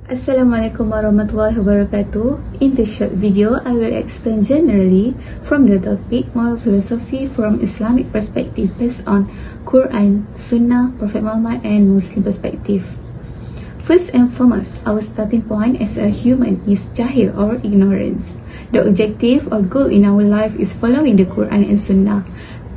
Assalamualaikum warahmatullahi wabarakatuh. In this short video, I will explain generally from the topic moral philosophy from Islamic perspective based on Quran, Sunnah, Prophet Muhammad and Muslim perspective. First and foremost, our starting point as a human is jahil or ignorance. The objective or goal in our life is following the Quran and Sunnah.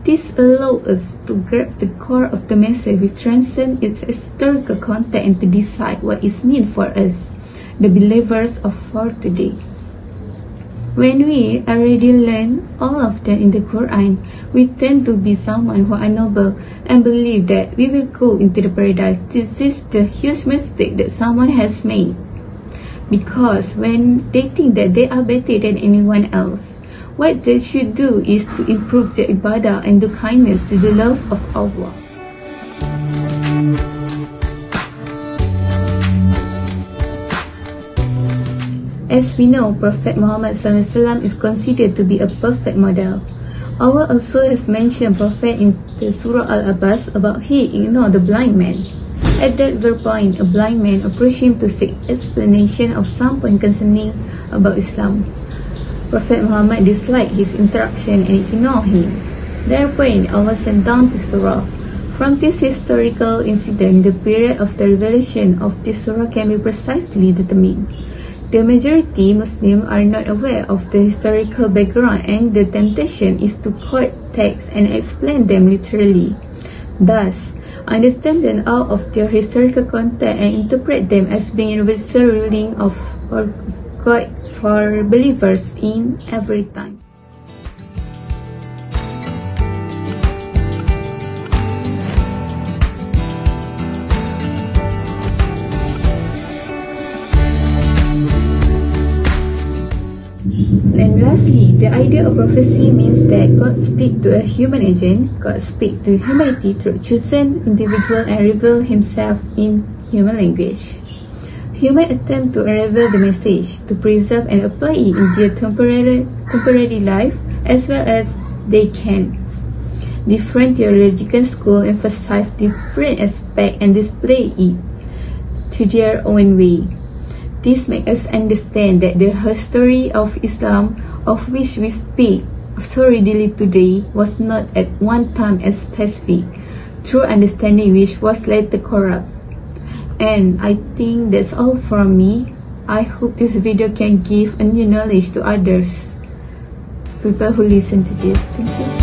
This allows us to grab the core of the message, which transcends its historical content, and to decide what is meant for us, the believers of for today. When we already learn all of that in the Quran, we tend to be someone who are noble and believe that we will go into the paradise. This is the huge mistake that someone has made, because when they think that they are better than anyone else, what they should do is to improve their ibadah and do kindness to the love of Allah. As we know, Prophet Muhammad SAW is considered to be a perfect model. Allah also has mentioned Prophet in the Surah Al-Abbas about he ignored the blind man. At that very point, a blind man approached him to seek explanation of some point concerning about Islam. Prophet Muhammad disliked his interaction and ignored him. Thereupon, Allah sent down the surah. From this historical incident, the period of the revelation of this surah can be precisely determined. The majority Muslims are not aware of the historical background, and the temptation is to quote texts and explain them literally. Thus, understand them out of their historical content and interpret them as being universal ruling of or God for believers in every time. And lastly, the idea of prophecy means that God speaks to a human agent, God speaks to humanity through chosen individual and reveal himself in human language. Human attempt to unravel the message, to preserve and apply it in their temporary life as well as they can. Different theological schools emphasize different aspects and display it to their own way. This makes us understand that the history of Islam, of which we speak so readily today, was not at one time as specific, true understanding which was later corrupt. And I think that's all from me. I hope this video can give a new knowledge to others, people who listen to this. Thank you.